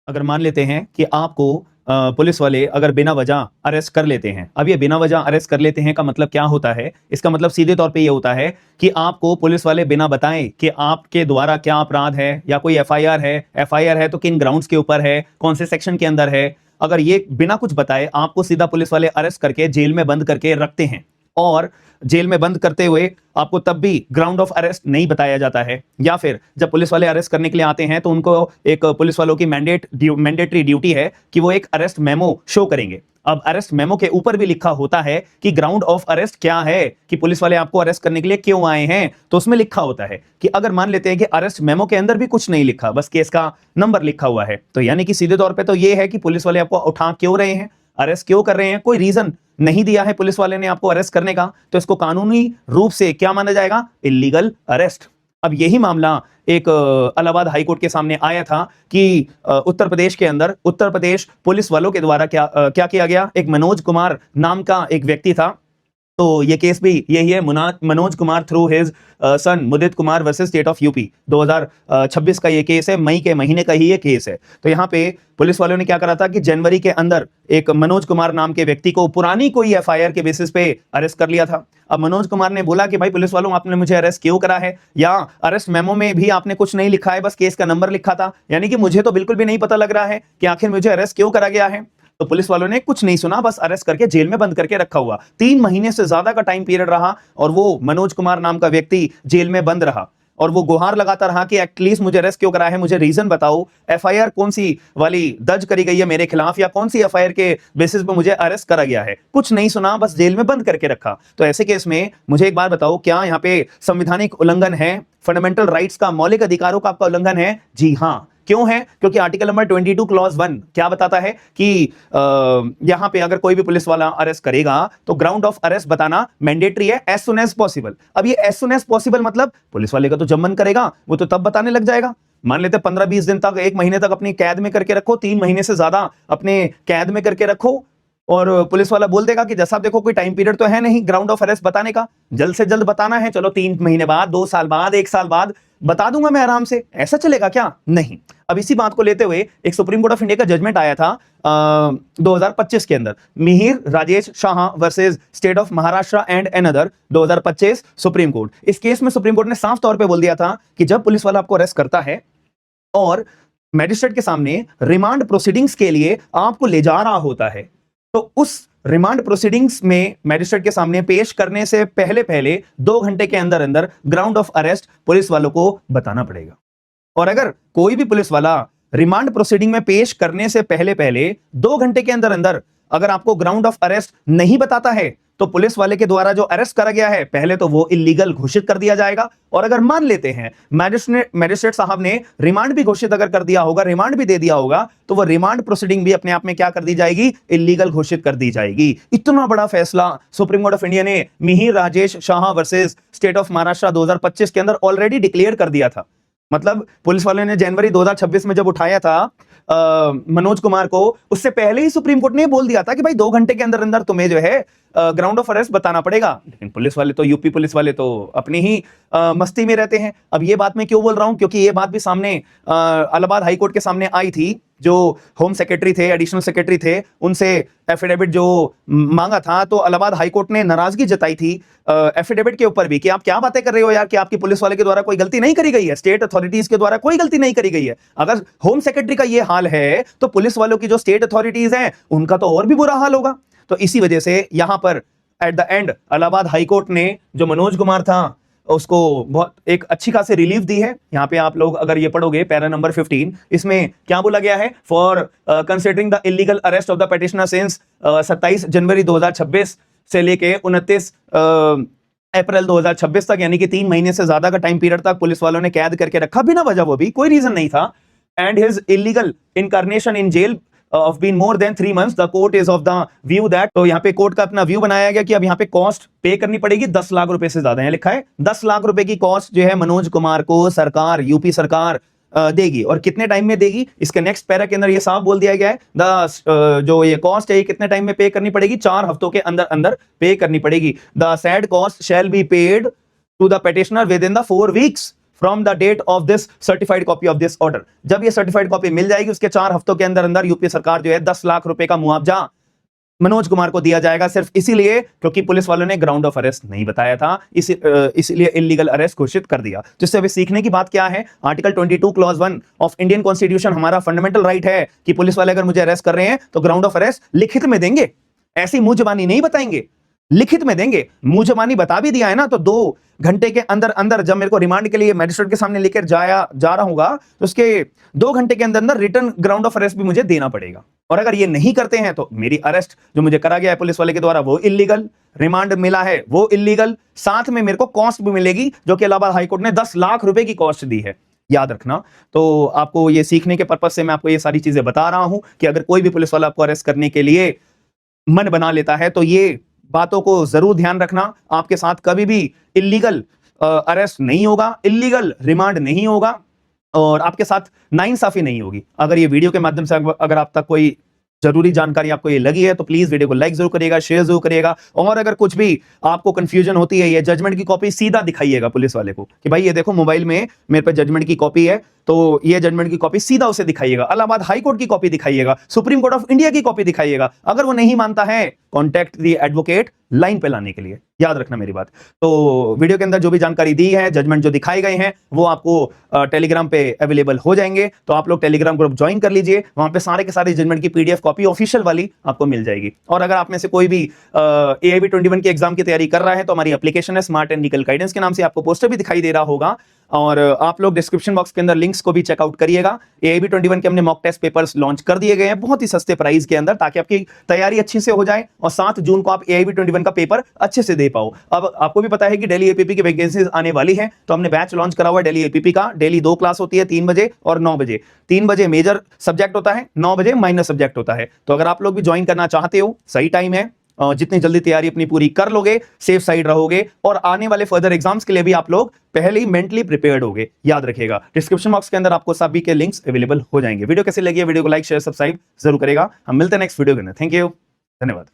अगर मान लेते हैं कि आपको पुलिस वाले अगर बिना वजह अरेस्ट कर लेते हैं। अब ये बिना वजह अरेस्ट कर लेते हैं का मतलब क्या होता है? इसका मतलब सीधे तौर पे ये होता है कि आपको पुलिस वाले बिना बताएं कि आपके द्वारा क्या अपराध है या कोई एफआईआर है तो किन ग्राउंड्स के ऊपर है, कौन से सेक्शन के अंदर है, अगर ये बिना कुछ बताए आपको सीधा पुलिस वाले अरेस्ट करके जेल में बंद करके रखते हैं। और जेल में बंद करते हुए आपको तब भी ग्राउंड ऑफ अरेस्ट नहीं बताया जाता है, या फिर जब पुलिस वाले अरेस्ट करने के लिए आते हैं तो उनको एक पुलिस वालों की मैंडेटरी ड्यूटी है कि वो एक अरेस्ट मेमो शो करेंगे। अब अरेस्ट मेमो के ऊपर भी लिखा होता है कि ग्राउंड ऑफ अरेस्ट क्या है, कि पुलिस वाले आपको अरेस्ट करने के लिए क्यों आए हैं। तो उसमें लिखा होता है कि अगर मान लेते हैं कि अरेस्ट मेमो के अंदर भी कुछ नहीं लिखा, बस केस का नंबर लिखा हुआ है, तो यानी कि सीधे तौर पे तो ये है कि पुलिस वाले आपको उठा क्यों रहे हैं, अरेस्ट क्यों कर रहे हैं, कोई रीजन नहीं दिया है पुलिस वाले ने आपको अरेस्ट करने का, तो इसको कानूनी रूप से क्या माना जाएगा? Illegal arrest. अब यही मामला एक इलाहाबाद हाईकोर्ट के सामने आया था कि उत्तर प्रदेश के अंदर उत्तर प्रदेश पुलिस वालों के द्वारा क्या किया गया। एक मनोज कुमार नाम का एक व्यक्ति था, तो ये केस भी यही है, Manoj Kumar through his son Mudit Kumar versus state of UP. 2026 का ये केस है, मई के महीने का ही ये केस है। तो यहाँ पे पुलिस वालों ने क्या करा था कि जनवरी के अंदर एक मनोज कुमार नाम के व्यक्ति को पुरानी कोई एफआईआर के बेसिस पे अरेस्ट कर लिया था। अब मनोज कुमार ने बोला कि भाई पुलिस वालों आपने मुझे अरेस्ट क्यों करा है, या अरेस्ट मेमो में भी आपने कुछ नहीं लिखा है, बस केस का नंबर लिखा था, यानी कि मुझे तो बिल्कुल भी नहीं पता लग रहा है कि आखिर मुझे अरेस्ट क्यों करा गया है। तो पुलिस वालों ने कुछ नहीं सुना, बस अरेस्ट करके जेल में बंद करके रखा हुआ। 3 महीने से ज्यादा का टाइम पीरियड रहा और वो मनोज कुमार नाम का व्यक्ति जेल में बंद रहा और वो गुहार लगाता रहा कि एटलीस्ट मुझे अरेस्ट क्यों करा है, मुझे रीजन बताओ, एफआईआर कौन सी वाली दर्ज करी गई है मेरे खिलाफ, या कौन सी एफआईआर के बेसिस पे मुझे अरेस्ट करा गया है। कुछ नहीं सुना, बस जेल में बंद करके रखा। तो ऐसे केस में मुझे एक बात बताओ, क्या यहाँ पे संवैधानिक उल्लंघन है, फंडामेंटल राइट्स का, मौलिक अधिकारों का आपका उल्लंघन है? जी हाँ। क्यों है? क्योंकि आर्टिकल नंबर 22 क्लॉज 1 क्या बताता है कि यहां पे अगर कोई भी पुलिस वाला अरेस्ट करेगा तो ग्राउंड ऑफ अरेस्ट बताना मैंडेटरी है एज सुन एज पॉसिबल। अब ये एज सुन एज पॉसिबल मतलब पुलिस वाले का तो जब मन करेगा वो तो तब बताने लग जाएगा। मान लेते 15-20 दिन तक, 1 महीने तक अपनी कैद में करके रखो, 3 महीने से ज्यादा अपने कैद में करके रखो, और पुलिस वाला बोल देगा कि जैसा आप देखो कोई टाइम पीरियड तो है नहीं ग्राउंड ऑफ अरेस्ट बताने का, जल्द से जल्द बताना है, चलो 3 महीने बाद, 2 साल बाद, 1 साल बाद बता दूंगा मैं आराम से। ऐसा चलेगा क्या? नहीं। अब इसी बात को लेते हुए एक सुप्रीम कोर्ट ऑफ इंडिया का जजमेंट आया था 2025 के अंदर, Mihir Rajesh Shah versus state of Maharashtra and another, 2025 supreme court. इस केस में सुप्रीम कोर्ट ने साफ तौर पे बोल दिया था कि जब पुलिस वाला आपको अरेस्ट करता है और मैजिस्ट्रेट के सामने रिमांड प्रोसीडिंग्स के लिए आपको ले जा रहा होता है, तो उस रिमांड प्रोसीडिंग्स में मैजिस्ट्रेट के सामने पेश करने से पहले 2 घंटे के अंदर अंदर ग्राउंड ऑफ अरेस्ट पुलिस वालों को बताना पड़ेगा। और अगर कोई भी पुलिस वाला रिमांड प्रोसीडिंग में पेश करने से पहले 2 घंटे के अंदर अंदर अगर आपको ग्राउंड ऑफ अरेस्ट नहीं बताता है तो पुलिस वाले के द्वारा जो अरेस्ट करा गया है पहले तो वो इलीगल घोषित कर दिया जाएगा, और अगर मान लेते हैं मैजिस्ट्रेट साहब ने रिमांड भी घोषित अगर कर दिया होगा, रिमांड भी दे दिया होगा, तो वो रिमांड प्रोसीडिंग भी अपने आप में क्या कर दी जाएगी? इलीगल घोषित कर दी जाएगी। इतना बड़ा फैसला सुप्रीम कोर्ट ऑफ इंडिया ने Mihir Rajesh Shah versus state of Maharashtra 2025 के अंदर ऑलरेडी डिक्लेयर कर दिया था। मतलब पुलिस वाले ने जनवरी 2026 में जब उठाया था मनोज कुमार को, उससे पहले ही सुप्रीम कोर्ट ने बोल दिया था कि भाई 2 घंटे के अंदर अंदर तुम्हें जो है ग्राउंड ऑफ अरेस्ट बताना पड़ेगा। लेकिन पुलिस वाले तो, यूपी पुलिस वाले तो अपनी ही मस्ती में रहते हैं। अब ये बात मैं क्यों बोल रहा हूं? क्योंकि ये बात भी सामने इलाहाबाद हाई कोर्ट के सामने आई थी। जो होम सेक्रेटरी थे, एडिशनल सेक्रेटरी थे, उनसे एफिडेविट जो मांगा था, तो इलाहाबाद हाई कोर्ट ने नाराजगी जताई थी एफिडेविट के ऊपर भी कि आप क्या बातें कर रहे हो यार, कि आपकी पुलिस वाले के द्वारा कोई गलती नहीं करी गई है, स्टेट अथॉरिटीज के द्वारा कोई गलती नहीं करी गई है। अगर होम सेक्रेटरी का ये हाल है तो पुलिस वालों की जो स्टेट अथॉरिटीज हैं उनका तो और भी बुरा हाल होगा। तो इसी वजह से यहां पर at the end Allahabad High court ने जो मनोज कुमार था उसको बहुत एक अच्छी खासी रिलीफ दी है। यहाँ पे आप लोग अगर ये पढ़ोगे पैरा नंबर 15, इसमें क्या बोला गया है? For considering the illegal arrest of the petitioner since 27 जनवरी 2026 से लेके 29 अप्रैल 2026 तक, यानी कि 3 महीने से ज्यादा का टाइम पीरियड तक पुलिस वालों ने कैद करके रखा बिना वजह, वो भी कोई रीजन नहीं था। And his illegal incarceration in jail of been more than 3 months, the court is of the view that, तो यहाँ पे कोर्ट का अपना व्यू बनाया गया कि अब यहाँ पे कॉस्ट पे करनी पड़ेगी 10 लाख रुपए से ज्यादा। यहाँ लिखा है 10 लाख रुपए की कॉस्ट जो है मनोज कुमार को सरकार, यूपी सरकार देगी। और कितने टाइम में देगी? इसके नेक्स्ट पैरा के अंदर ये साफ बोल दिया गया है, जो ये कॉस्ट है ये कितने टाइम में पे करनी पड़ेगी? 4 हफ्तों के अंदर अंदर पे करनी पड़ेगी। The said cost shall be paid to the petitioner within the 4 weeks from the date of this certified copy of this order. जब ये सर्टिफाइड कॉपी मिल जाएगी उसके 4 हफ्तों के अंदर अंदर यूपी सरकार जो है 10 लाख रुपए का मुआवजा मनोज कुमार को दिया जाएगा, सिर्फ इसीलिए क्योंकि पुलिस वालों ने ग्राउंड ऑफ अरेस्ट नहीं बताया था, इसलिए इलीगल अरेस्ट घोषित कर दिया। जिससे अभी सीखने की बात क्या है, article 22 clause 1 of Indian constitution हमारा फंडामेंटल राइट है कि पुलिस वाले अगर मुझे अरेस्ट कर रहे हैं तो ग्राउंड ऑफ अरेस्ट लिखित में देंगे, ऐसी मुंह जबानी नहीं बताएंगे, लिखित में देंगे। मुंह जबानी बता भी दिया है ना तो 2 घंटे के अंदर अंदर जब मेरे को रिमांड के लिए मैजिस्ट्रेट के सामने लेकर जा रहा होगा तो उसके 2 घंटे के अंदर अंदर रिटर्न ग्राउंड ऑफ अरेस्ट भी मुझे देना पड़ेगा। और अगर ये नहीं करते हैं तो मेरी अरेस्ट जो मुझे करा गया है पुलिस वाले के द्वारा वो इलीगल, रिमांड मिला है वो इलीगल, साथ में मेरे को कॉस्ट भी मिलेगी जो कि इलाहाबाद हाईकोर्ट ने 10 लाख रुपए की कॉस्ट दी है, याद रखना। तो आपको ये सीखने के पर्पज से मैं आपको ये सारी चीजें बता रहा हूं कि अगर कोई भी पुलिस वाला आपको अरेस्ट करने के लिए मन बना लेता है तो ये बातों को जरूर ध्यान रखना, आपके साथ कभी भी इलीगल अरेस्ट नहीं होगा, इलीगल रिमांड नहीं होगा और आपके साथ नाइंसाफी नहीं होगी। अगर ये वीडियो के माध्यम से अगर आप तक कोई जरूरी जानकारी आपको ये लगी है तो प्लीज वीडियो को लाइक जरूर करिएगा, शेयर जरूर करिएगा। और अगर कुछ भी आपको कंफ्यूजन होती है, ये जजमेंट की कॉपी सीधा दिखाइएगा पुलिस वाले को कि भाई ये देखो मोबाइल में मेरे पे जजमेंट की कॉपी है, तो ये जजमेंट की कॉपी सीधा उसे दिखाइएगा, इलाहाबाद हाई कोर्ट की कॉपी दिखाइएगा, सुप्रीम कोर्ट ऑफ इंडिया की कॉपी दिखाइएगा। अगर वो नहीं मानता है कॉन्टैक्ट द एडवोकेट लाइन पे लाने के लिए, याद रखना मेरी बात। तो वीडियो के अंदर जो भी जानकारी दी है, जजमेंट जो दिखाए गए हैं वो आपको टेलीग्राम पे अवेलेबल हो जाएंगे, तो आप लोग टेलीग्राम ग्रुप ज्वाइन कर लीजिए, वहां पे सारे के सारे जजमेंट की पीडीएफ कॉपी ऑफिशियल वाली आपको मिल जाएगी। और अगर आप में से कोई भी AIB 21 की एग्जाम की तैयारी कर रहा है तो हमारी एप्लीकेशन है स्मार्ट एंड लीगल गाइडेंस के नाम से, आपको पोस्टर भी दिखाई दे रहा होगा और आप लोग डिस्क्रिप्शन बॉक्स के अंदर लिंक्स को भी चेकआउट करिएगा। AIB 21 के हमने मॉक टेस्ट पेपर्स लॉन्च कर दिए गए हैं बहुत ही सस्ते प्राइस के अंदर, ताकि आपकी तैयारी अच्छी से हो जाए और 7 जून को आप AIB 21 का पेपर अच्छे से दे पाओ। अब आपको भी पता है कि दिल्ली APP की वैकेंसीज आने वाली हैं, तो हमने बैच लॉन्च करा हुआ है दिल्ली APP का। डेली 2 क्लास होती है, 3 बजे और 9 बजे। 3 बजे मेजर सब्जेक्ट होता है, 9 बजे माइनर सब्जेक्ट होता है। तो अगर आप लोग भी ज्वाइन करना चाहते हो, सही टाइम है, जितनी जल्दी तैयारी अपनी पूरी कर लोगे सेफ साइड रहोगे और आने वाले फर्दर एग्जाम्स के लिए भी आप लोग पहले ही मेंटली प्रिपेयर्ड होगे, याद रखिएगा। डिस्क्रिप्शन बॉक्स के अंदर आपको सभी के लिंक्स अवेलेबल हो जाएंगे। वीडियो कैसे लगी है, वीडियो को लाइक शेयर सब्सक्राइब जरूर करेगा। हम मिलते हैं नेक्स्ट वीडियो के अंदर। थैंक यू, धन्यवाद।